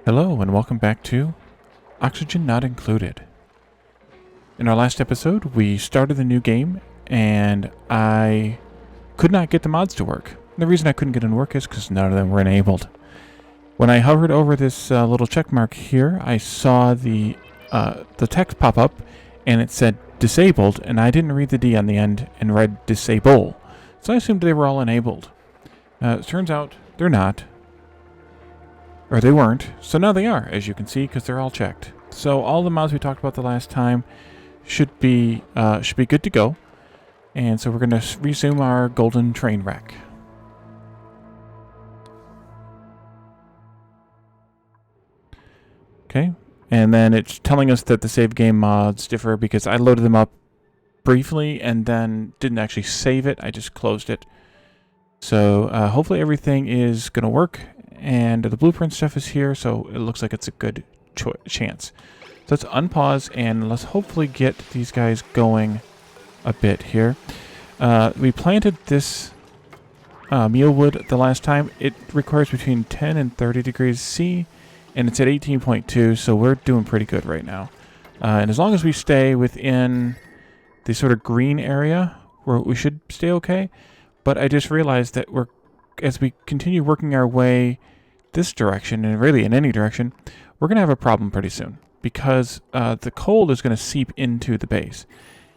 Hello and welcome back to Oxygen Not Included. In our last episode, we started the new game and I could not get the mods to work. The reason I couldn't get them to work is because none of them were enabled. When I hovered over this little check mark here, I saw the text pop up and it said disabled, and I didn't read the D on the end and read disable. So I assumed they were all enabled. It turns out they're not. Or they weren't, so now they are, as you can see, because they're all checked. So all the mods we talked about the last time should be good to go. And so we're going to resume our golden train wreck. Okay, and then it's telling us that the save game mods differ because I loaded them up briefly and then didn't actually save it. I just closed it. So hopefully everything is going to work. And the blueprint stuff is here, so it looks like it's a good chance. So let's unpause and let's hopefully get these guys going a bit here. We planted this mealwood the last time. It requires between 10 and 30 degrees C, and it's at 18.2, so we're doing pretty good right now. And as long as we stay within the sort of green area, we should stay okay. But I just realized that as we continue working our way this direction, and really in any direction, we're going to have a problem pretty soon because the cold is going to seep into the base.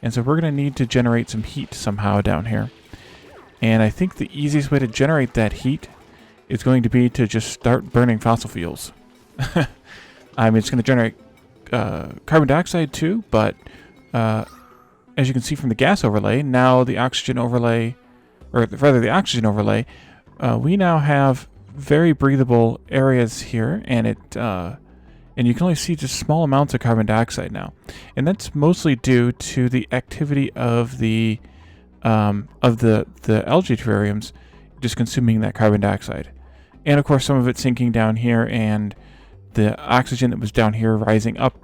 And so we're going to need to generate some heat somehow down here. And I think the easiest way to generate that heat is going to be to just start burning fossil fuels. I mean, it's going to generate carbon dioxide too, but as you can see from the gas overlay, now the oxygen overlay, or rather the oxygen overlay, we now have very breathable areas here, and you can only see just small amounts of carbon dioxide now, and that's mostly due to the activity of the algae terrariums just consuming that carbon dioxide, and of course some of it sinking down here, and the oxygen that was down here rising up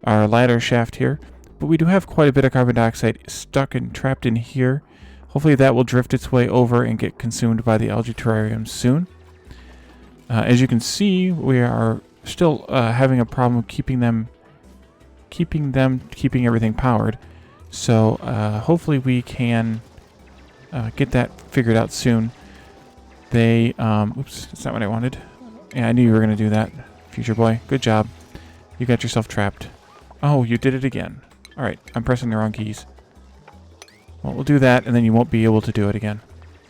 our ladder shaft here. But we do have quite a bit of carbon dioxide stuck and trapped in here. Hopefully that will drift its way over and get consumed by the algae terrariums soon. As you can see, we are still having a problem keeping everything powered. So hopefully we can get that figured out soon. Oops, that's not what I wanted. Yeah, I knew you were going to do that, future boy. Good job. You got yourself trapped. Oh, you did it again. All right, I'm pressing the wrong keys. Well, we'll do that, and then you won't be able to do it again.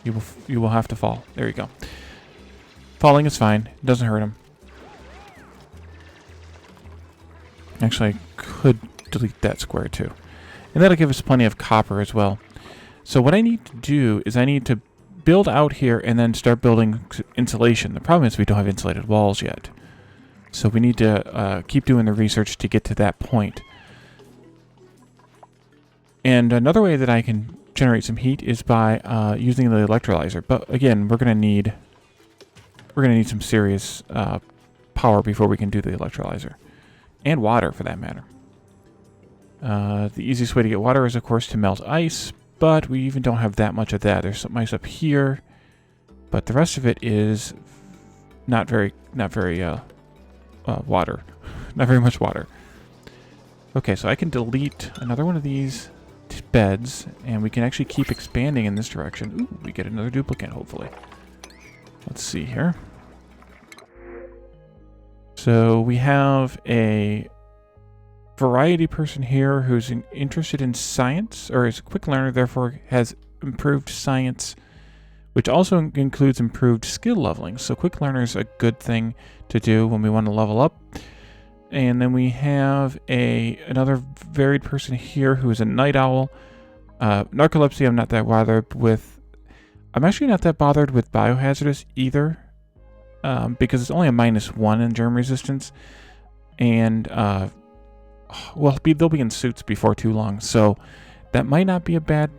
You will have to fall. There you go. Falling is fine. It doesn't hurt him. Actually, I could delete that square too. And that'll give us plenty of copper as well. So what I need to do is I need to build out here and then start building insulation. The problem is we don't have insulated walls yet. So we need to keep doing the research to get to that point. And another way that I can generate some heat is by using the electrolyzer. But again, we're gonna need some serious power before we can do the electrolyzer, and water for that matter. The easiest way to get water is, of course, to melt ice, but we even don't have that much of that. There's some ice up here, but the rest of it is not very water, not very much water. Okay, so I can delete another one of these beds, and we can actually keep expanding in this direction. Ooh, we get another duplicant, hopefully. Let's see here. So we have a variety person here who's interested in science, or is a quick learner, therefore has improved science, which also includes improved skill leveling. So quick learner is a good thing to do when we want to level up. And then we have another varied person here who is a night owl. Narcolepsy I'm not that bothered with. I'm actually not that bothered with biohazardous either, because it's only a -1 in germ resistance. And, well, they'll be in suits before too long. So that might not be a bad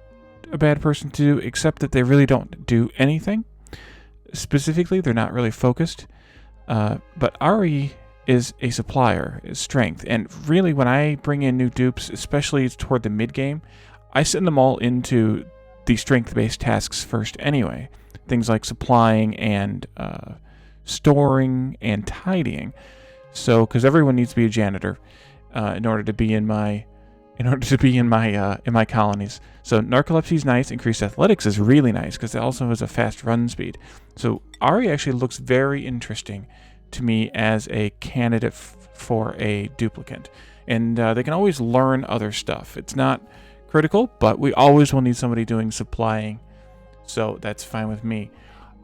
person to do, except that they really don't do anything. Specifically, they're not really focused. But Ari is a supplier, is strength. And really, when I bring in new dupes, especially toward the mid-game, I send them all into the strength-based tasks first anyway. Things like supplying and storing and tidying. So, because everyone needs to be a janitor in order to be in my colonies. So narcolepsy is nice. Increased athletics is really nice because it also has a fast run speed. So Ari actually looks very interesting to me as a candidate for a duplicant. And they can always learn other stuff. It's not critical, but we always will need somebody doing supplying. So that's fine with me.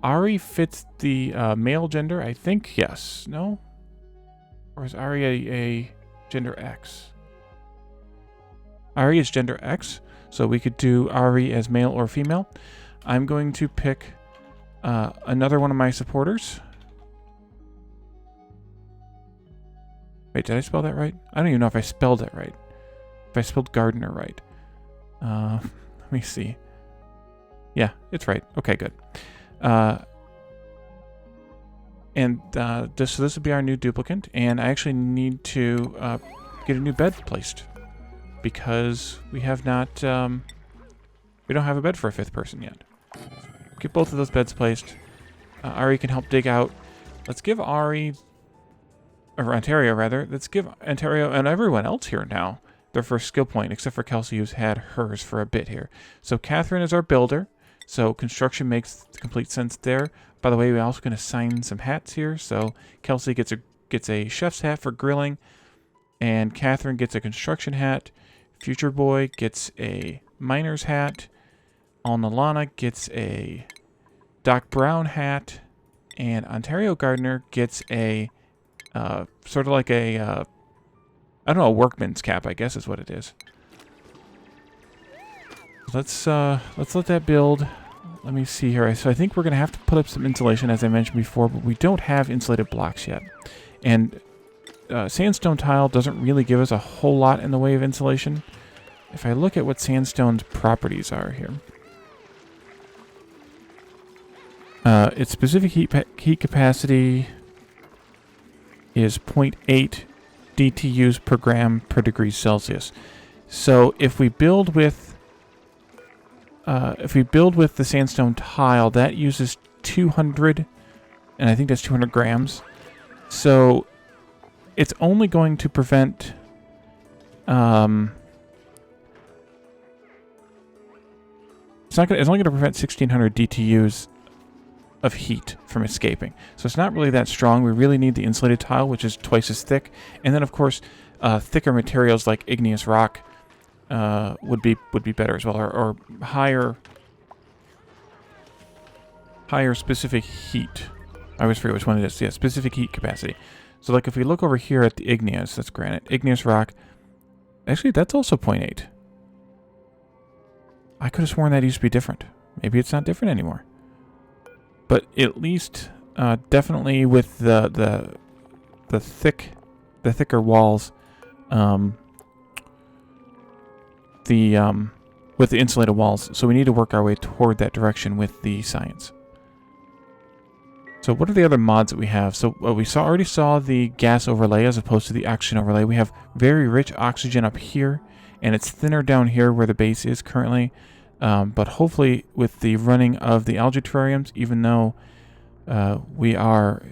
Ari fits the male gender, I think. Yes. No? Or is Ari a gender X? Ari is gender X, so we could do Ari as male or female. I'm going to pick another one of my supporters. Wait, did I spell that right? I don't even know if I spelled it right. If I spelled gardener right. Let me see. Yeah, it's right. Okay, good. So this would be our new duplicant, and I actually need to get a new bed placed because we have not, we don't have a bed for a 5th person yet. Get both of those beds placed. Ari can help dig out. Let's give Ari, or Ontario rather, let's give Ontario and everyone else here now their first skill point, except for Kelsey, who's had hers for a bit here. So Catherine is our builder, so construction makes complete sense there. By the way, we're also going to assign some hats here. So Kelsey gets a chef's hat for grilling, and Catherine gets a construction hat. Future Boy gets a miner's hat. Alnalana gets a Doc Brown hat, and Ontario Gardner gets a sort of like a I don't know, a workman's cap, I guess is what it is. Let's let that build. Let me see here. So I think we're going to have to put up some insulation, as I mentioned before, but we don't have insulated blocks yet. And sandstone tile doesn't really give us a whole lot in the way of insulation. If I look at what sandstone's properties are here. Its specific heat capacity is 0.8 DTUs per gram per degree Celsius. So if we build with the sandstone tile, that uses 200, and I think that's 200 grams. So it's only going to prevent it's only going to prevent 1600 DTUs of heat from escaping. So it's not really that strong. We really need the insulated tile, which is twice as thick. And then, of course, thicker materials like igneous rock would be better as well, or higher specific heat. I always forget which one it is. Yeah, specific heat capacity. So like if we look over here at the igneous, that's granite. Igneous rock. Actually, that's also 0.8. I could have sworn that used to be different. Maybe it's not different anymore. But at least, definitely with the thicker walls, with the insulated walls. So we need to work our way toward that direction with the science. So what are the other mods that we have? So we already saw the gas overlay as opposed to the oxygen overlay. We have very rich oxygen up here, and it's thinner down here where the base is currently. But hopefully with the running of the algae terrariums, even though we are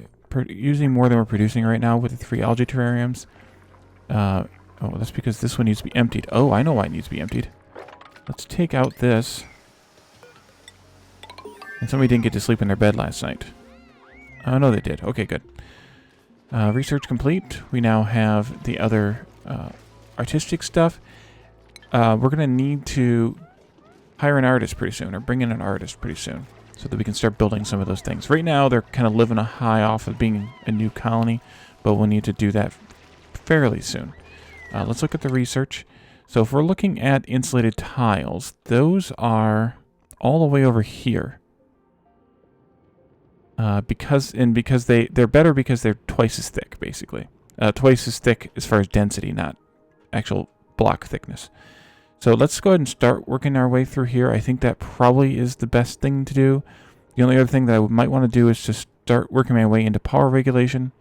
using more than we're producing right now with the 3 algae terrariums. Oh, that's because this one needs to be emptied. Oh, I know why it needs to be emptied. Let's take out this. And somebody didn't get to sleep in their bed last night. Oh, no, they did. Okay, good. Research complete. We now have the other artistic stuff. We're going to need to hire an artist pretty soon, or bring in an artist pretty soon, so that we can start building some of those things. Right now, they're kind of living a high off of being a new colony, but we'll need to do that fairly soon. Let's look at the research. So if we're looking at insulated tiles, those are all the way over here. Because they're better because they're twice as thick, basically. Twice as thick as far as density, not actual block thickness. So let's go ahead and start working our way through here. I think that probably is the best thing to do. The only other thing that I might want to do is just start working my way into power regulation.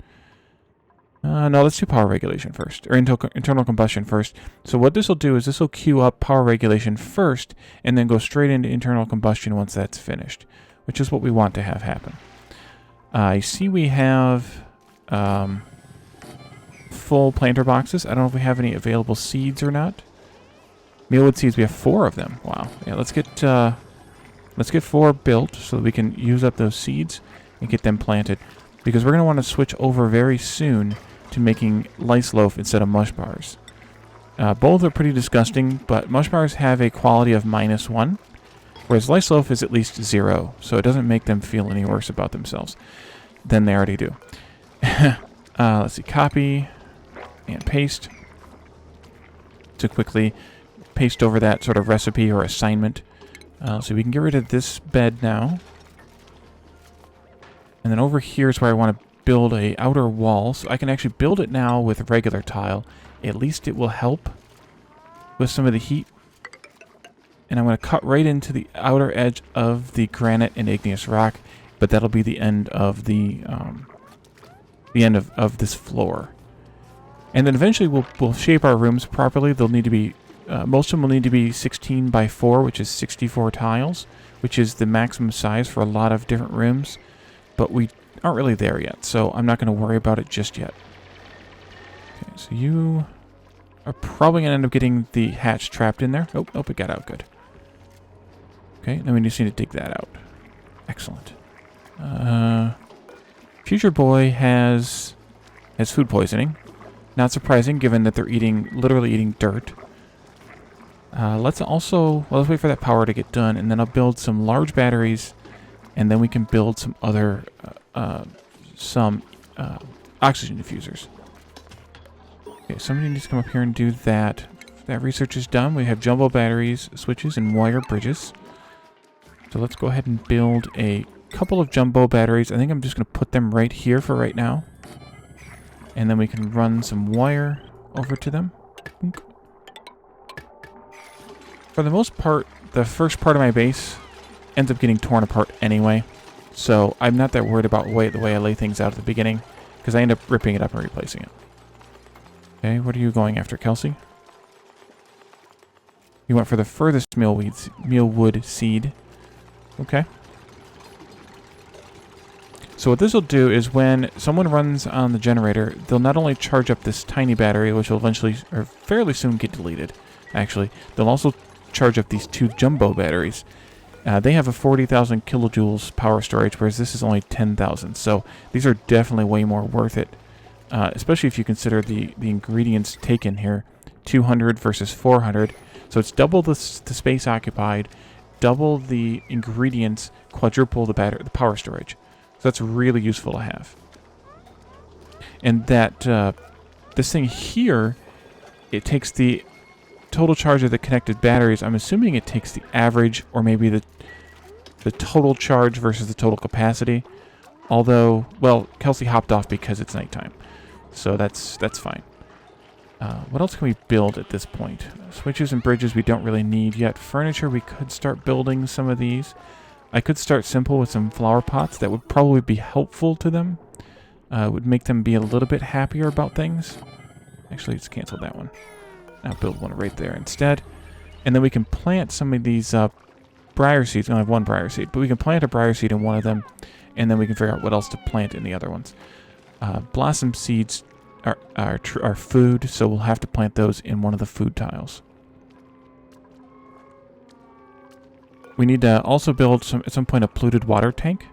No, let's do power regulation first, or internal combustion first. So what this will do is this will queue up power regulation first, and then go straight into internal combustion once that's finished, which is what we want to have happen. I see we have full planter boxes. I don't know if we have any available seeds or not. Mealwood seeds, we have 4 of them. Wow. Yeah, let's get 4 built so that we can use up those seeds and get them planted. Because we're going to want to switch over very soon to making lice loaf instead of mush bars. Both are pretty disgusting, but mush bars have a quality of -1, whereas lice loaf is at least 0, so it doesn't make them feel any worse about themselves than they already do. Let's see, copy and paste to quickly paste over that sort of recipe or assignment. So we can get rid of this bed now. And then over here is where I want to build a outer wall. So I can actually build it now with regular tile. At least it will help with some of the heat. And I'm going to cut right into the outer edge of the granite and igneous rock. But that'll be the end of the end of this floor. And then eventually we'll shape our rooms properly. They'll need to be most of them will need to be 16 by 4, which is 64 tiles, which is the maximum size for a lot of different rooms. But we aren't really there yet, so I'm not going to worry about it just yet. Okay, so you are probably going to end up getting the hatch trapped in there. Oh, it got out. Good. Okay, then we just need to dig that out. Excellent. Future Boy has food poisoning. Not surprising, given that they're literally eating dirt. Let's wait for that power to get done, and then I'll build some large batteries, and then we can build some other, oxygen diffusers. Okay, somebody needs to come up here and do that. That research is done. We have jumbo batteries, switches, and wire bridges. So let's go ahead and build a couple of jumbo batteries. I think I'm just going to put them right here for right now. And then we can run some wire over to them. For the most part, the first part of my base ends up getting torn apart anyway. So I'm not that worried about the way I lay things out at the beginning, because I end up ripping it up and replacing it. Okay, what are you going after, Kelsey? You went for the furthest mealwood seed. Okay. So what this will do is when someone runs on the generator, they'll not only charge up this tiny battery, which will eventually, or fairly soon, get deleted, actually. They'll also charge up these 2 jumbo batteries. They have a 40,000 kilojoules power storage, whereas this is only 10,000. So these are definitely way more worth it, especially if you consider the ingredients taken here. 200 versus 400. So it's double the space occupied, double the ingredients, quadruple the power storage. So that's really useful to have. And that this thing here, it takes the total charge of the connected batteries. I'm assuming it takes the average, or maybe the total charge versus the total capacity. Although, well, Kelsey hopped off because it's nighttime, so that's fine. What else can we build at this point? Switches and bridges we don't really need yet. Furniture, we could start building some of these. I could start simple with some flower pots. That would probably be helpful to them. It would make them be a little bit happier about things. Actually, let's cancel that one. I'll build one right there instead. And then we can plant some of these briar seeds. We only have 1 briar seed, but we can plant a briar seed in one of them, and then we can figure out what else to plant in the other ones. Blossom seeds are food, so we'll have to plant those in one of the food tiles. We need to also build at some point a polluted water tank,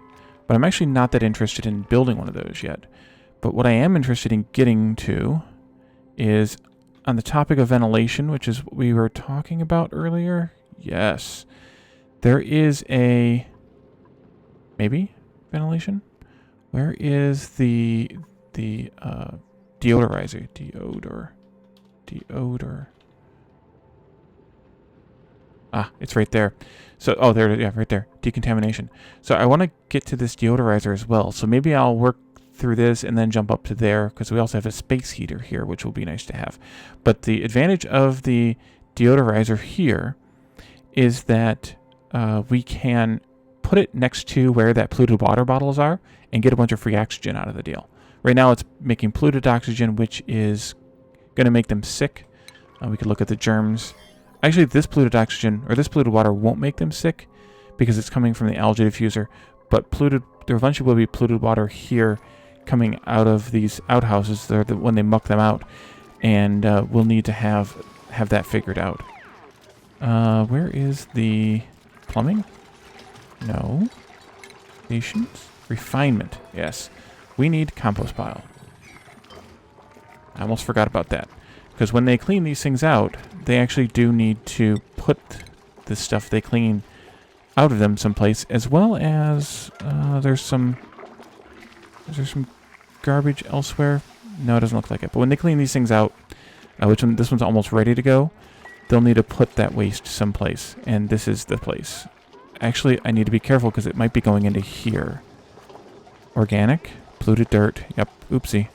but I'm actually not that interested in building one of those yet. But what I am interested in getting to is on the topic of ventilation, which is what we were talking about earlier. Yes. There is a... maybe? Ventilation? Where is the deodorizer? Deodor. Ah, it's right there. So, oh, there, yeah, right there. Decontamination. So I want to get to this deodorizer as well. So maybe I'll work through this and then jump up to there, because we also have a space heater here, which will be nice to have. But the advantage of the deodorizer here is that we can put it next to where that polluted water bottles are and get a bunch of free oxygen out of the deal. Right now it's making polluted oxygen, which is going to make them sick. We could look at the germs. Actually, this polluted oxygen, or this polluted water, won't make them sick because it's coming from the algae diffuser. But there eventually will be polluted water here coming out of these outhouses. They're when they muck them out, and we'll need to have that figured out. Where is the plumbing? No. Patience? Refinement. Yes. We need compost pile. I almost forgot about that. Because when they clean these things out, they actually do need to put the stuff they clean out of them someplace, as well as is there some garbage elsewhere? No, it doesn't look like it. But when they clean these things out, this one's almost ready to go, they'll need to put that waste someplace, and this is the place. Actually, I need to be careful because it might be going into here. Organic, polluted dirt. Yep, oopsie.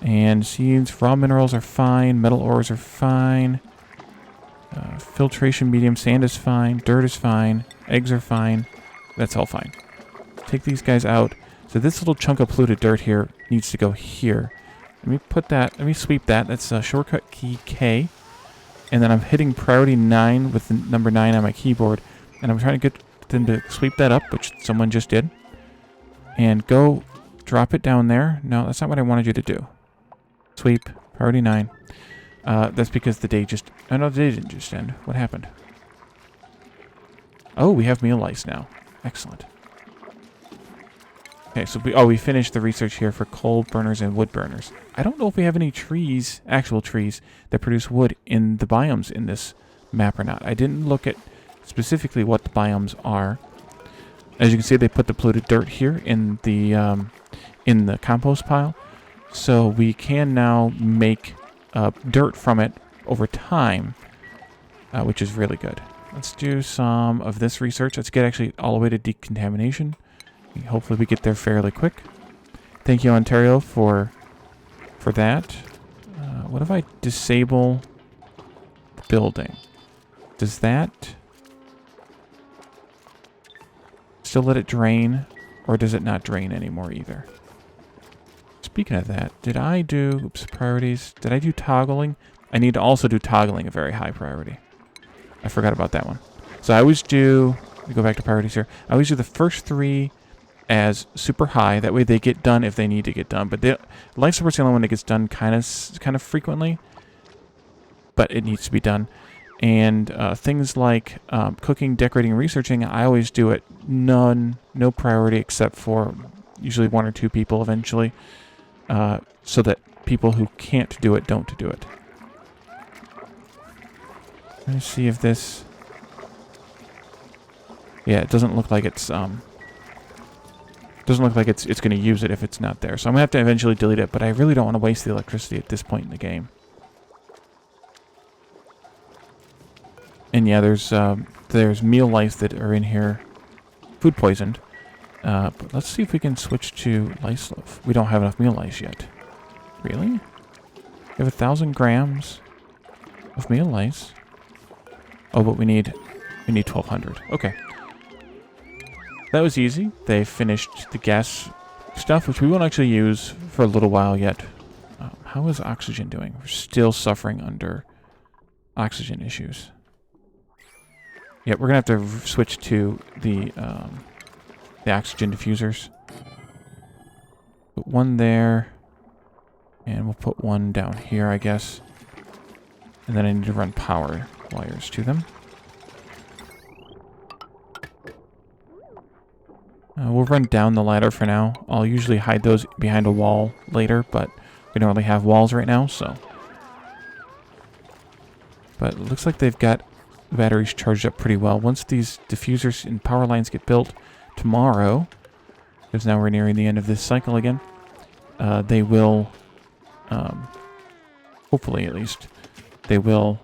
And seeds, raw minerals are fine. Metal ores are fine. Filtration medium, sand is fine. Dirt is fine. Eggs are fine. That's all fine. Take these guys out. So this little chunk of polluted dirt here needs to go here. Let me sweep that. That's a shortcut key K. And then I'm hitting priority 9 with the number 9 on my keyboard. And I'm trying to get them to sweep that up, which someone just did. And go drop it down there. No, that's not what I wanted you to do. Sweep, priority 9. That's because the day just... Oh, no, the day didn't just end. What happened? Oh, we have meal lice now. Excellent. Okay, so we finished the research here for coal burners and wood burners. I don't know if we have any trees, actual trees, that produce wood in the biomes in this map or not. I didn't look at specifically what the biomes are. As you can see, they put the polluted dirt here in the compost pile. So we can now make dirt from it over time, which is really good. Let's do some of this research. Let's get actually all the way to decontamination. Hopefully we get there fairly quick. Thank you, Ontario, for that. What if I disable the building? Does that still let it drain, or does it not drain anymore either? Speaking of that, did I do priorities? Did I do toggling? I need to also do toggling a very high priority. I forgot about that one. So I always do, let me go back to priorities here. I always do the first 3 as super high. That way they get done if they need to get done. But life support's the only one that gets done kind of frequently. But it needs to be done. And things like cooking, decorating, and researching, I always do it no priority except for usually 1 or 2 people eventually. So that people who can't do it don't do it. Let me see if this... Yeah, it doesn't look like it's going to use it if it's not there. So I'm going to have to eventually delete it, but I really don't want to waste the electricity at this point in the game. And yeah, there's meal lice that are in here, food poisoned. But let's see if we can switch to lice loaf. We don't have enough meal lice yet. Really? We have 1,000 grams of meal lice. Oh, but we need 1,200. Okay. That was easy. They finished the gas stuff, which we won't actually use for a little while yet. How is oxygen doing? We're still suffering under oxygen issues. Yeah, we're going to have to switch to the oxygen diffusers. Put one there. And we'll put one down here, I guess. And then I need to run power wires to them. We'll run down the ladder for now. I'll usually hide those behind a wall later, but we don't really have walls right now, so. But it looks like they've got the batteries charged up pretty well. Once these diffusers and power lines get built tomorrow, because now we're nearing the end of this cycle again, they will, hopefully at least, they will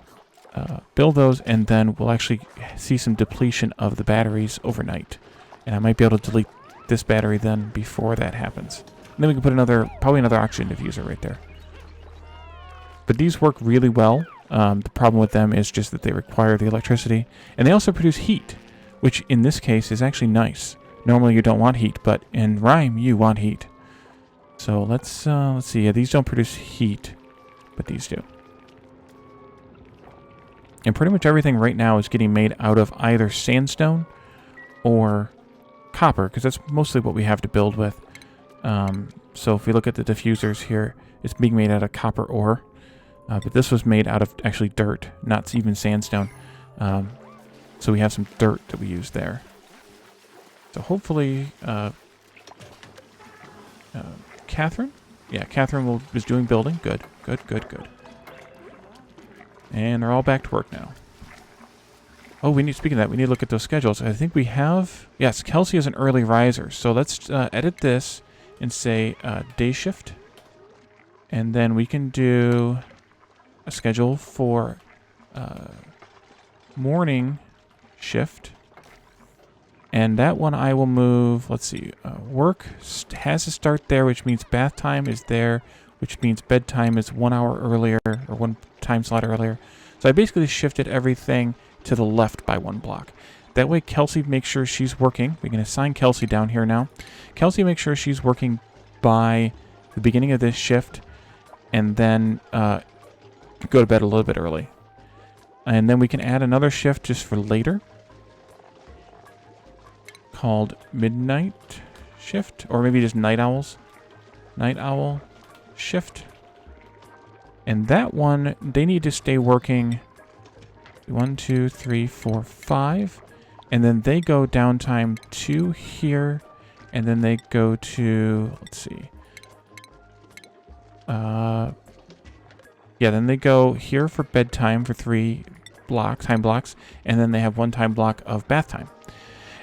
build those, and then we'll actually see some depletion of the batteries overnight. And I might be able to delete this battery then before that happens. And then we can put probably another oxygen diffuser right there. But these work really well. The problem with them is just that they require the electricity. And they also produce heat, which in this case is actually nice. Normally you don't want heat, but in Rime you want heat. So let's see. Yeah, these don't produce heat, but these do. And pretty much everything right now is getting made out of either sandstone or copper, because that's mostly what we have to build with. So if we look at the diffusers here, it's being made out of copper ore. But this was made out of actually dirt, not even sandstone. So we have some dirt that we use there. So hopefully, Catherine? Yeah, Catherine is doing building. Good, good, good, good. And they're all back to work now. Oh, speaking of that, we need to look at those schedules. I think we have, yes, Kelsey is an early riser. So let's edit this and say day shift. And then we can do a schedule for morning shift. And that one I will move, let's see, work has to start there, which means bath time is there, which means bedtime is 1 hour earlier, or 1 time slot earlier. So I basically shifted everything to the left by 1 block. That way Kelsey makes sure she's working. We can assign Kelsey down here now. Kelsey makes sure she's working by the beginning of this shift, and then go to bed a little bit early. And then we can add another shift just for later, called midnight shift, or maybe just night owls. Night owl shift. And that one, they need to stay working 1, 2, 3, 4, 5. And then they go downtime 2 here. And then they go to, let's see. Yeah, then they go here for bedtime for 3 time blocks. And then they have 1 time block of bath time.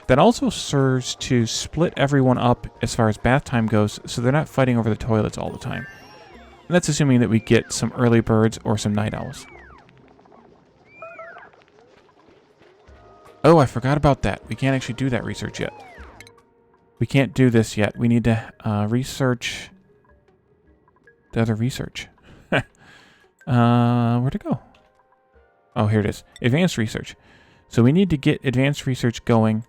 That also serves to split everyone up as far as bath time goes, so they're not fighting over the toilets all the time. And that's assuming that we get some early birds or some night owls. Oh, I forgot about that. We can't actually do that research yet. We can't do this yet. We need to research the other research. Where'd it go? Oh, here it is. Advanced research. So we need to get advanced research going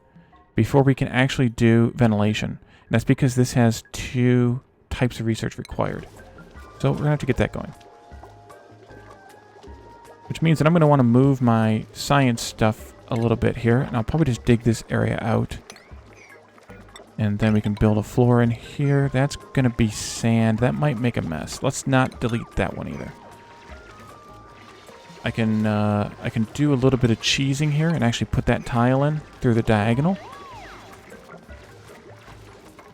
before we can actually do ventilation. And that's because this has 2 types of research required. So we're going to have to get that going. Which means that I'm going to want to move my science stuff a little bit here. And I'll probably just dig this area out. And then we can build a floor in here. That's going to be sand. That might make a mess. Let's not delete that one either. I can do a little bit of cheesing here and actually put that tile in through the diagonal.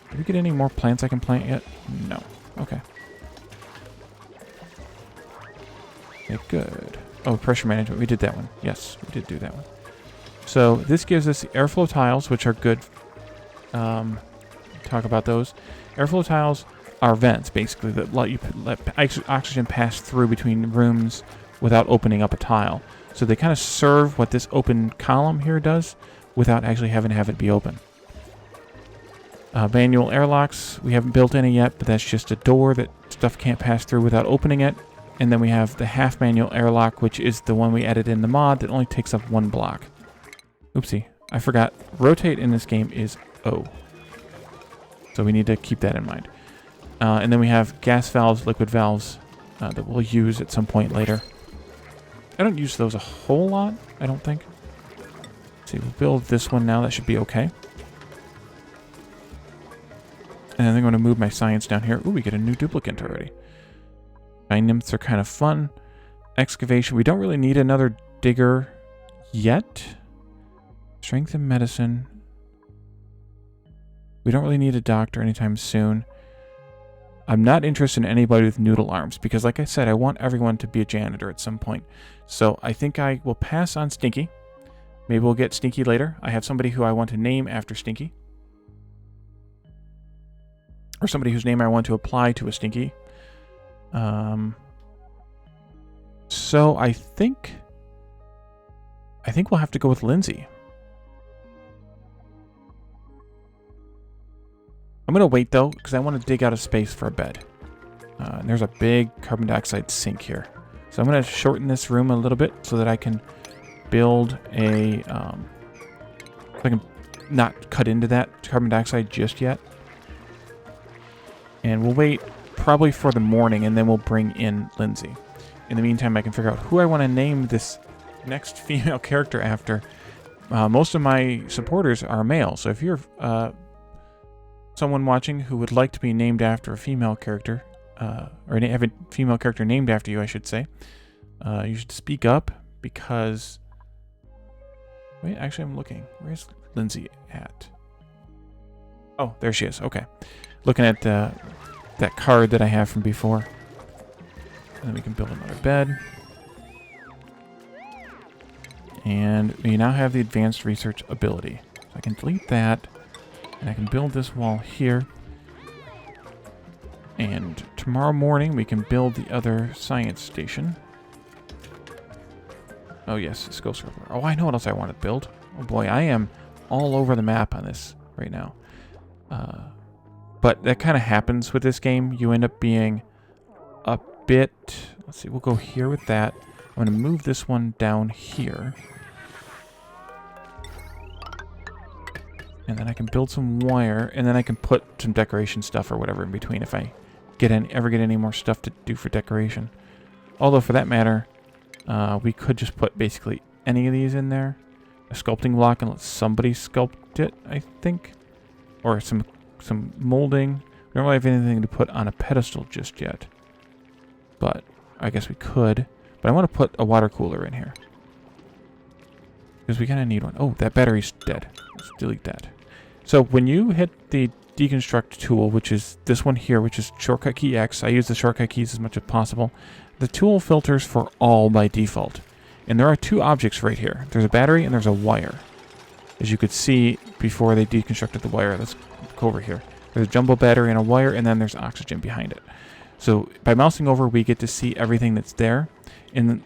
Did we get any more plants I can plant yet? No. Okay. Okay, good. Oh, pressure management. We did that one. Yes, we did do that one. So this gives us airflow tiles, which are good. Talk about those. Airflow tiles are vents, basically, that let oxygen pass through between rooms without opening up a tile. So they kind of serve what this open column here does without actually having to have it be open. Manual airlocks, we haven't built any yet, but that's just a door that stuff can't pass through without opening it. And then we have the half manual airlock, which is the one we added in the mod that only takes up 1 block. Oopsie, I forgot. Rotate in this game is O. So we need to keep that in mind. And then we have gas valves, liquid valves that we'll use at some point later. I don't use those a whole lot, I don't think. Let's see, we'll build this one now. That should be okay. And then I'm going to move my science down here. Ooh, we get a new duplicant already. Vine nymphs are kind of fun. Excavation. We don't really need another digger yet. Strength and medicine. We don't really need a doctor anytime soon. I'm not interested in anybody with noodle arms because, like I said, I want everyone to be a janitor at some point. So I think I will pass on Stinky. Maybe we'll get Stinky later. I have somebody who I want to name after Stinky. Or somebody whose name I want to apply to a Stinky. So I think we'll have to go with Lindsay. I'm going to wait, though, because I want to dig out a space for a bed. And there's a big carbon dioxide sink here. So I'm going to shorten this room a little bit so that I can build a... so I can not cut into that carbon dioxide just yet. And we'll wait probably for the morning, and then we'll bring in Lindsay. In the meantime, I can figure out who I want to name this next female character after. Most of my supporters are male, so if you're someone watching who would like to be named after a female character, or have a female character named after you, I should say, you should speak up because... Wait, actually I'm looking. Where's Lindsay at? Oh, there she is. Okay. Looking at that card that I have from before. And then we can build another bed. And we now have the advanced research ability. So I can delete that. And I can build this wall here. And tomorrow morning we can build the other science station. Oh yes, skill server. Oh, I know what else I want to build. Oh boy, I am all over the map on this right now. But that kind of happens with this game. You end up being a bit... Let's see, we'll go here with that. I'm going to move this one down here. And then I can build some wire, and then I can put some decoration stuff or whatever in between if I ever get any more stuff to do for decoration. Although, for that matter, we could just put basically any of these in there. A sculpting block and let somebody sculpt it, I think. Or some molding. We don't really have anything to put on a pedestal just yet. But I guess we could. But I want to put a water cooler in here. Because we kind of need one. Oh, that battery's dead. Let's delete that. So when you hit the deconstruct tool, which is this one here, which is shortcut key X. I use the shortcut keys as much as possible. The tool filters for all by default. And there are two objects right here. There's a battery and there's a wire. As you could see before they deconstructed the wire. Let's go over here. There's a jumbo battery and a wire, and then there's oxygen behind it. So by mousing over, we get to see everything that's there. And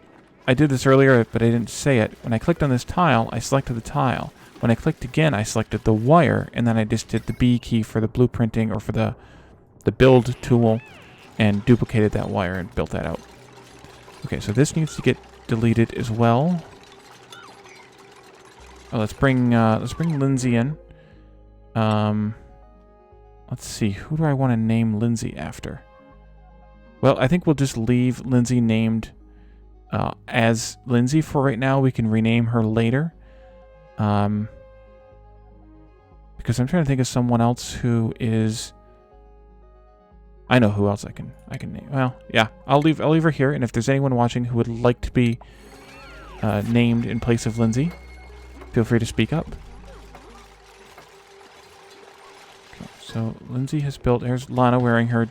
I did this earlier, but I didn't say it. When I clicked on this tile, I selected the tile. When I clicked again, I selected the wire, and then I just did the B key for the blueprinting or for the build tool and duplicated that wire and built that out. Okay, so this needs to get deleted as well. Oh, let's bring Lindsay in. Let's see, who do I want to name Lindsay after? Well, I think we'll just leave Lindsay named as Lindsay for right now. We can rename her later. Because I'm trying to think of someone else who is... I know who else I can name. Well, yeah, I'll leave her here, and if there's anyone watching who would like to be named in place of Lindsay, feel free to speak up. Okay, so Lindsay has built... There's Lana wearing her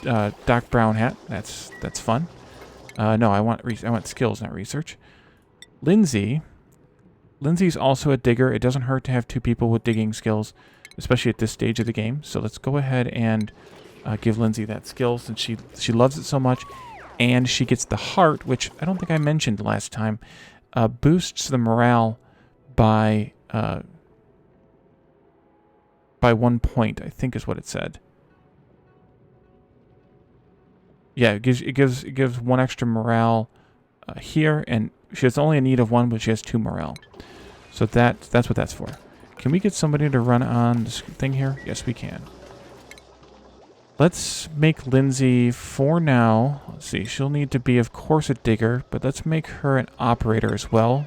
Doc Brown hat. That's fun. No, I want skills, not research. Lindsay's also a digger. It doesn't hurt to have two people with digging skills, especially at this stage of the game. So let's go ahead and give Lindsay that skill since she loves it so much. And she gets the heart, which I don't think I mentioned last time, boosts the morale by 1 point, I think is what it said. Yeah, it gives 1 extra morale here, and she has only a need of 1, but she has 2 morale. So that's what that's for. Can we get somebody to run on this thing here? Yes, we can. Let's make Lindsay, for now, let's see, she'll need to be, of course, a digger, but let's make her an operator as well,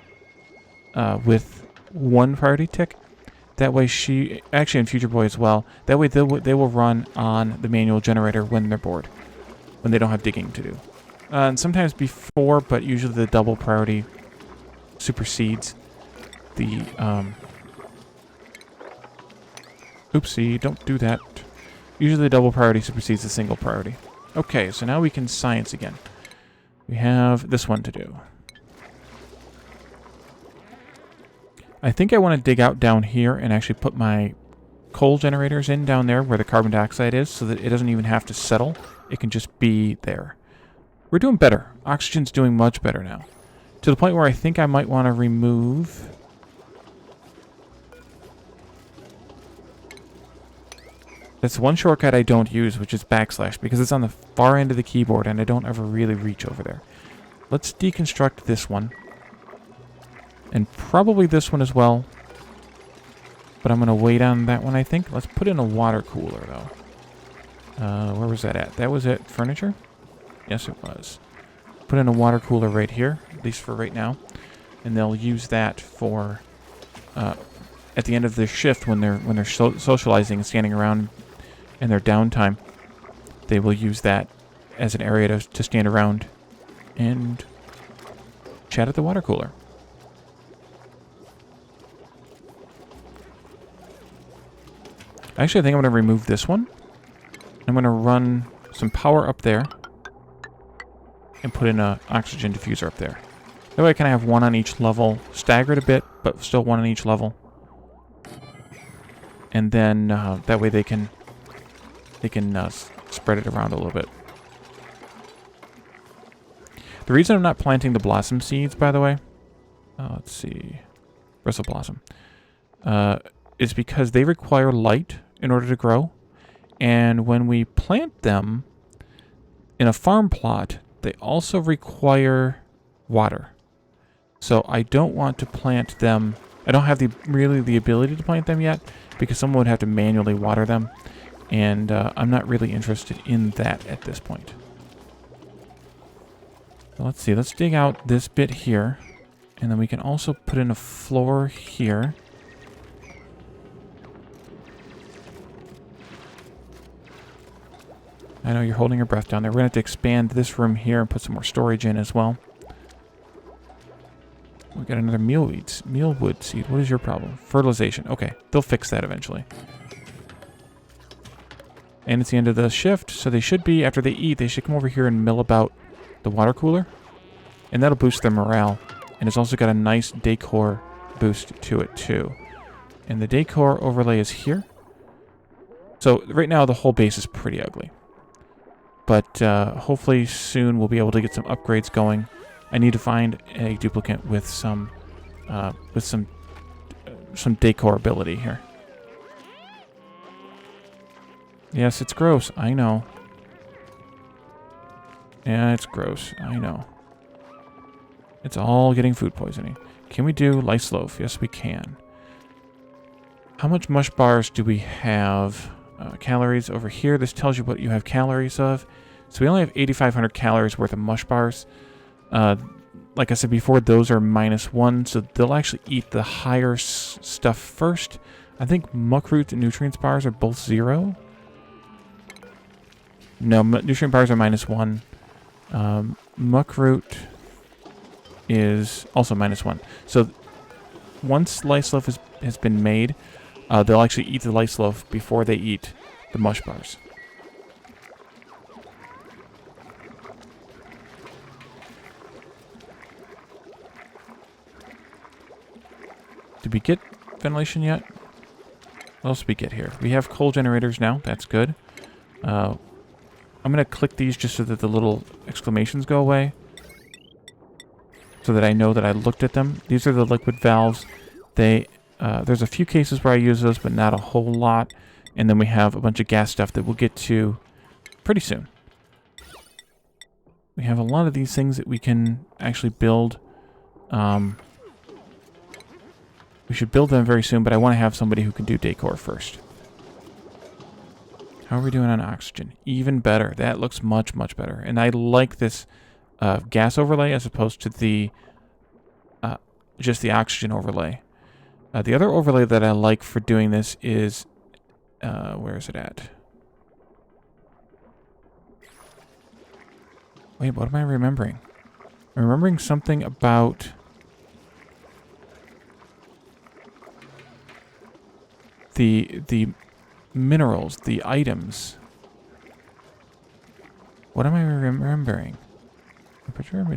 with 1 priority tick. That way she, actually in Future Boy as well, that way they will run on the manual generator when they're bored, when they don't have digging to do. And sometimes before, but usually the double priority supersedes the, oopsie, don't do that. Usually the double priority supersedes the single priority. Okay, so now we can science again. We have this one to do. I think I want to dig out down here and actually put my coal generators in down there where the carbon dioxide is so that it doesn't even have to settle. It can just be there. We're doing better. Oxygen's doing much better now. To the point where I think I might want to remove... That's one shortcut I don't use, which is backslash, because it's on the far end of the keyboard and I don't ever really reach over there. Let's deconstruct this one. And probably this one as well. But I'm going to wait on that one, I think. Let's put in a water cooler, though. Where was that at? That was it. Furniture? Yes, it was. Put in a water cooler right here, at least for right now. And they'll use that for... at the end of their shift when they're socializing and standing around in their downtime, they will use that as an area to stand around and chat at the water cooler. Actually, I think I'm going to remove this one. I'm going to run some power up there and put in an oxygen diffuser up there. That way I kind of have one on each level, staggered a bit, but still one on each level. And then that way they can spread it around a little bit. The reason I'm not planting the blossom seeds, by the way, let's see, bristle blossom, is because they require light in order to grow. And when we plant them in a farm plot, they also require water. So I don't want to plant them. I don't have really the ability to plant them yet because someone would have to manually water them. And I'm not really interested in that at this point. So let's see. Let's dig out this bit here. And then we can also put in a floor here. I know you're holding your breath down there. We're going to have to expand this room here and put some more storage in as well. We got another mealwood seed. What is your problem? Fertilization. Okay, they'll fix that eventually. And it's the end of the shift, so they should be, after they eat, they should come over here and mill about the water cooler. And that'll boost their morale. And it's also got a nice decor boost to it too. And the decor overlay is here. So right now the whole base is pretty ugly. But hopefully soon we'll be able to get some upgrades going. I need to find a duplicant with some decor ability here. Yes, it's gross. I know. Yeah, it's gross. I know. It's all getting food poisoning. Can we do lice loaf? Yes, we can. How much mush bars do we have? Calories over here. This tells you what you have calories of. So we only have 8,500 calories worth of mush bars. Like I said before, those are -1, so they'll actually eat the higher stuff first. I think muckroot and nutrients bars are both 0. No, nutrient bars are -1. Muckroot is also -1. So once lice loaf has been made, they'll actually eat the lice loaf before they eat the mush bars. Did we get ventilation yet? What else did we get here? We have coal generators now. That's good. I'm going to click these just so that the little exclamations go away. So that I know that I looked at them. These are the liquid valves. There's a few cases where I use those, but not a whole lot. And then we have a bunch of gas stuff that we'll get to pretty soon. We have a lot of these things that we can actually build. We should build them very soon, but I want to have somebody who can do decor first. How are we doing on oxygen? Even better. That looks much, much better. And I like this gas overlay as opposed to the just the oxygen overlay. The other overlay that I like for doing this is... where is it at? Wait, what am I remembering? I'm remembering something about... The minerals, the items. What am I remembering?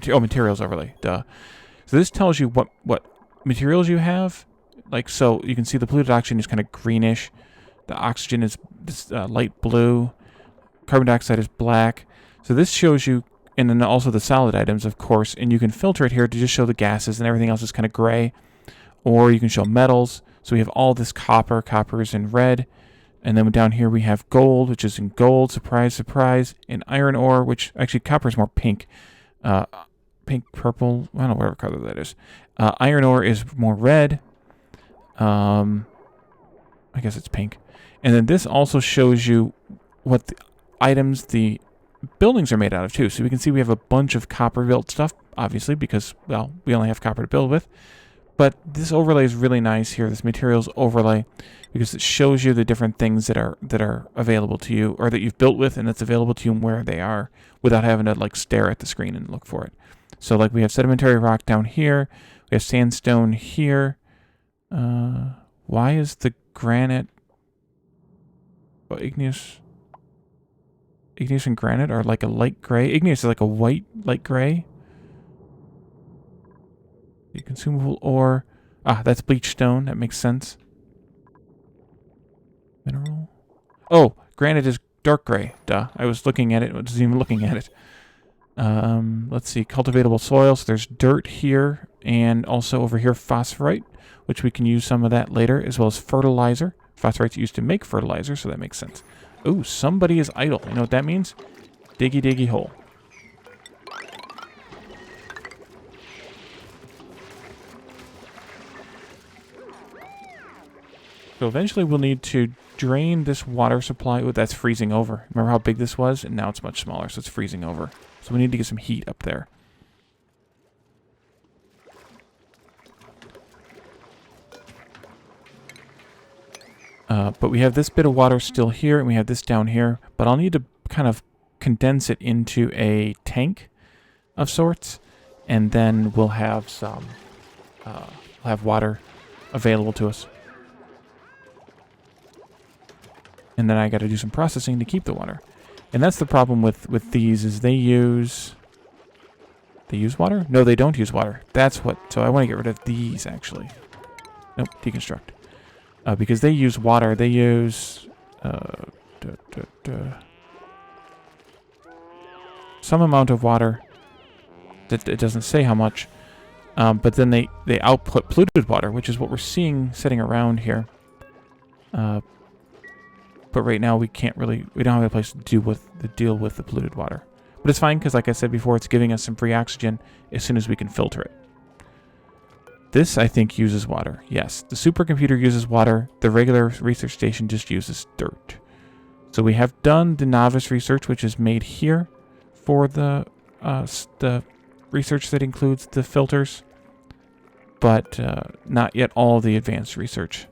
Oh, materials overlay. Duh. So this tells you what materials you have. Like, so you can see the polluted oxygen is kind of greenish. The oxygen is this, light blue. Carbon dioxide is black. So this shows you, and then also the solid items, of course. And you can filter it here to just show the gases, and everything else is kind of gray. Or you can show metals. So we have all this copper. Copper is in red. And then down here we have gold, which is in gold. Surprise, surprise. And iron ore, which actually copper is more pink. Pink, purple. I don't know whatever color that is. Iron ore is more red. I guess it's pink. And then this also shows you what the items the buildings are made out of too. So we can see we have a bunch of copper built stuff, obviously, because, well, we only have copper to build with. But this overlay is really nice here, this materials overlay, because it shows you the different things that are available to you, or that you've built with and that's available to you and where they are, without having to like stare at the screen and look for it. So like we have sedimentary rock down here, we have sandstone here. Why is the granite... Well, igneous and granite are like a light gray. Igneous is like a white, light gray. The consumable ore. Ah, that's bleached stone. That makes sense. Mineral. Oh, granite is dark gray. Duh. I was looking at it. I wasn't even looking at it. Let's see. Cultivatable soil. So there's dirt here. And also over here, phosphorite, which we can use some of that later, as well as fertilizer. Phosphorite's used to make fertilizer, so that makes sense. Ooh, somebody is idle. You know what that means? Diggy, diggy hole. So eventually we'll need to drain this water supply. Oh, that's freezing over. Remember how big this was? And now it's much smaller, so it's freezing over. So we need to get some heat up there. But we have this bit of water still here, and we have this down here. But I'll need to kind of condense it into a tank of sorts, and then we'll have some we'll have water available to us. And then I got to do some processing to keep the water. And that's the problem with these, is they use water? No, they don't use water. That's what... So I want to get rid of these, actually. Nope, deconstruct. Because they use water. They use... some amount of water. It doesn't say how much. But then they output polluted water, which is what we're seeing sitting around here. But right now we don't have a place to deal with the polluted water. But it's fine, because like I said before, it's giving us some free oxygen as soon as we can filter it. This, I think, uses water. Yes, the supercomputer uses water. The regular research station just uses dirt. So we have done the novice research, which is made here for the research that includes the filters, but not yet all the advanced research.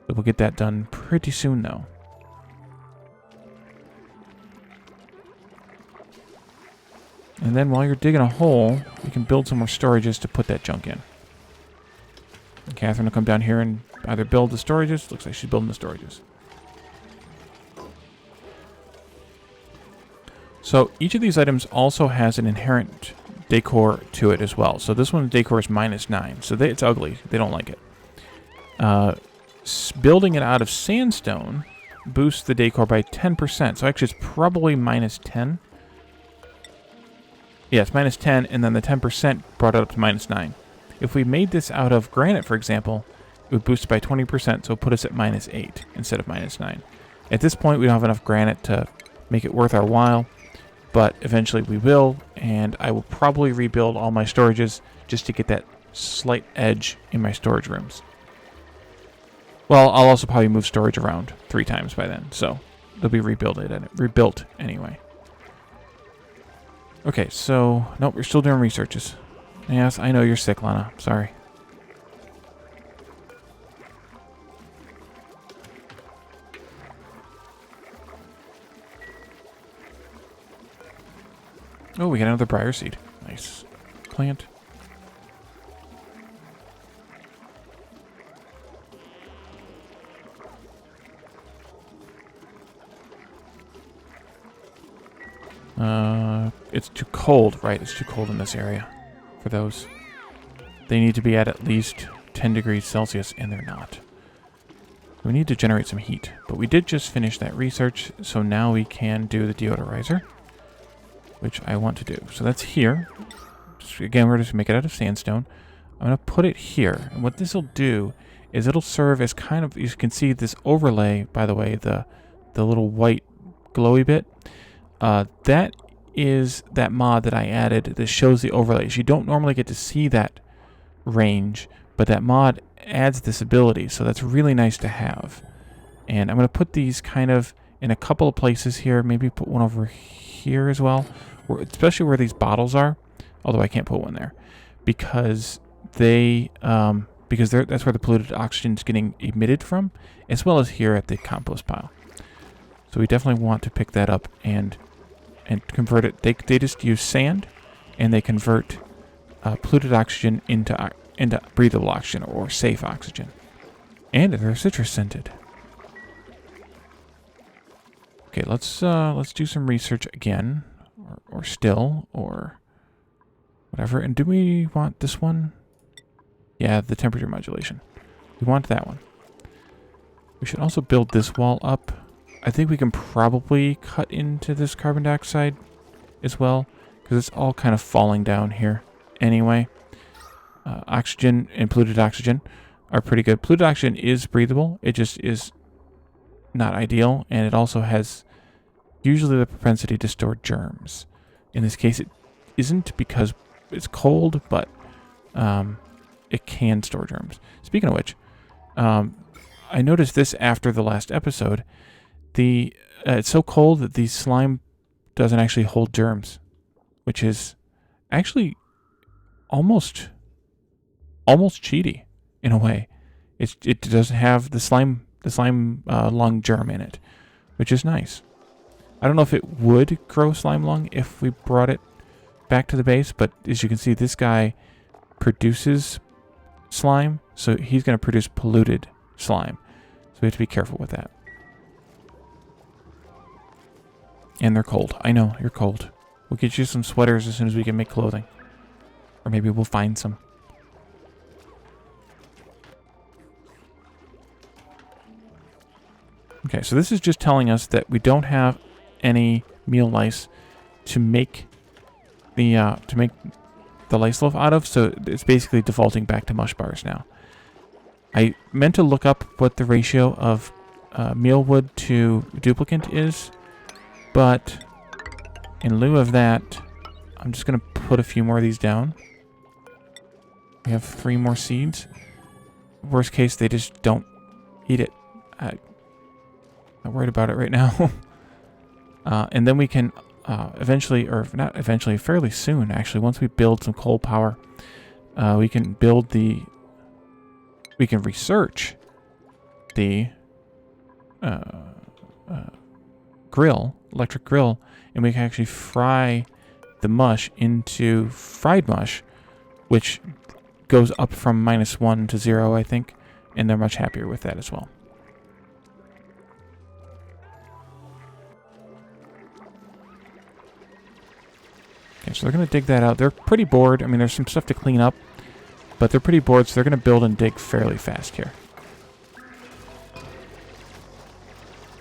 So we'll get that done pretty soon, though. And then while you're digging a hole, you can build some more storages to put that junk in. And Catherine will come down here and either build the storages. Looks like she's building the storages. So each of these items also has an inherent decor to it as well. So this one's decor is -9. So it's ugly. They don't like it. Building it out of sandstone boosts the decor by 10%. So actually it's probably -10. Yeah, it's -10, and then the 10% brought it up to -9. If we made this out of granite, for example, it would boost it by 20%, so it would put us at -8 instead of -9. At this point, we don't have enough granite to make it worth our while, but eventually we will, and I will probably rebuild all my storages just to get that slight edge in my storage rooms. Well, I'll also probably move storage around 3 times by then, so they'll be rebuilt anyway. Okay, so... Nope, we're still doing researches. Yes, I know you're sick, Lana. Sorry. Oh, we got another briar seed. Nice. Plant. It's too cold, right? It's too cold in this area for those. They need to be at least 10 degrees Celsius, and they're not. We need to generate some heat, but we did just finish that research, so now we can do the deodorizer, which I want to do. So that's here. Again, we're just going to make it out of sandstone. I'm going to put it here, and what this will do is it'll serve as kind of, you can see this overlay, by the way, the little white glowy bit. That is that mod that I added that shows the overlays. You don't normally get to see that range, but that mod adds this ability, so that's really nice to have. And I'm going to put these kind of in a couple of places here, maybe put one over here as well, especially where these bottles are, although I can't put one there, because they, because that's where the polluted oxygen is getting emitted from, as well as here at the compost pile. So we definitely want to pick that up and convert it. They just use sand, and they convert polluted oxygen into breathable oxygen or safe oxygen. And they're citrus scented. Okay, let's do some research again, or still, or whatever. And do we want this one? Yeah, the temperature modulation. We want that one. We should also build this wall up. I think we can probably cut into this carbon dioxide as well, because it's all kind of falling down here anyway. Oxygen and polluted oxygen are pretty good. Polluted oxygen is breathable. It just is not ideal, and it also has usually the propensity to store germs. In this case, it isn't because it's cold, but it can store germs. Speaking of which, I noticed this after the last episode. It's so cold that the slime doesn't actually hold germs, which is actually almost cheaty in a way. It doesn't have the slime lung germ in it, which is nice. I don't know if it would grow slime lung if we brought it back to the base, but as you can see, this guy produces slime, so he's going to produce polluted slime. So we have to be careful with that. And they're cold. I know, you're cold. We'll get you some sweaters as soon as we can make clothing. Or maybe we'll find some. Okay, so this is just telling us that we don't have any meal lice to make the lice loaf out of, so it's basically defaulting back to mush bars now. I meant to look up what the ratio of mealwood to duplicant is, but in lieu of that, I'm just going to put a few more of these down. We have 3 more seeds. Worst case, they just don't eat it. I'm not worried about it right now. And then we can eventually, or not eventually, fairly soon actually, once we build some coal power, we can research the electric grill, and we can actually fry the mush into fried mush, which goes up from -1 to 0, I think, and they're much happier with that as well. Okay, so they're going to dig that out. They're pretty bored. I mean, there's some stuff to clean up, but they're pretty bored, so they're going to build and dig fairly fast here.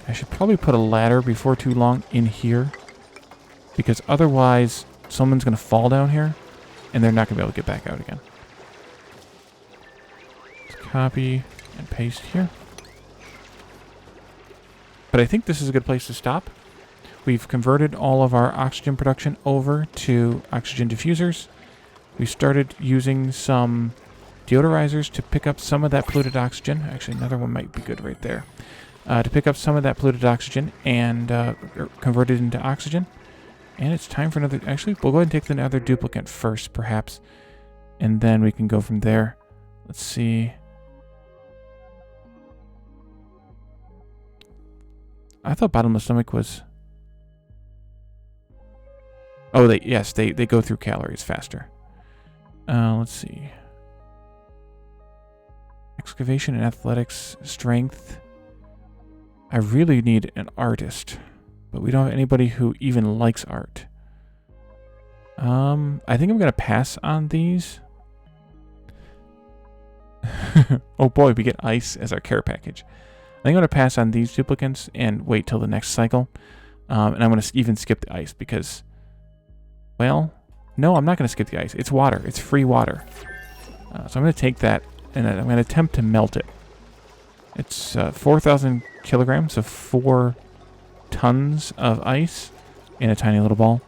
I should probably put a ladder before too long in here, because otherwise someone's going to fall down here, and they're not going to be able to get back out again. Let's copy and paste here. But I think this is a good place to stop. We've converted all of our oxygen production over to oxygen diffusers. We started using some deodorizers to pick up some of that polluted oxygen. Actually, another one might be good right there. To pick up some of that polluted oxygen and convert it into oxygen. And it's time for another... Actually, we'll go ahead and take another duplicant first, perhaps. And then we can go from there. Let's see. I thought bottomless stomach was... Oh, they go through calories faster. Let's see. Excavation and athletics, strength. I really need an artist, but we don't have anybody who even likes art. I think I'm gonna pass on these. Oh boy, we get ice as our care package. I think I'm gonna pass on these duplicants and wait till the next cycle. And I'm gonna even skip the ice because, well, no, I'm not gonna skip the ice. It's water. It's free water. So I'm gonna take that and I'm gonna attempt to melt it. It's 4,000 kilograms, so 4 tons of ice in a tiny little ball.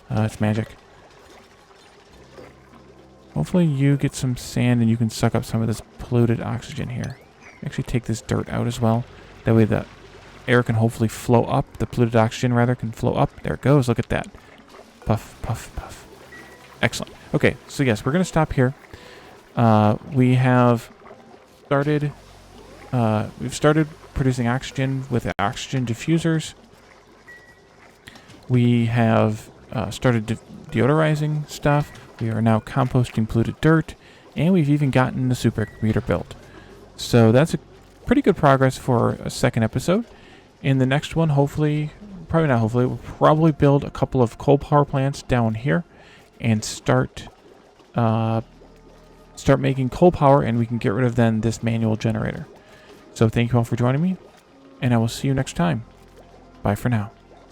It's magic. Hopefully you get some sand and you can suck up some of this polluted oxygen here. Actually take this dirt out as well. That way the air can hopefully flow up. The polluted oxygen, rather, can flow up. There it goes. Look at that. Puff, puff, puff. Excellent. Okay, so yes, we're going to stop here. We have started. We've started producing oxygen with oxygen diffusers. We have started deodorizing stuff. We are now composting polluted dirt, and we've even gotten the supercomputer built. So that's a pretty good progress for a second episode. In the next one, hopefully, probably not hopefully, we'll probably build a couple of coal power plants down here and start making coal power, and we can get rid of then this manual generator. So thank you all for joining me, and I will see you next time. Bye for now.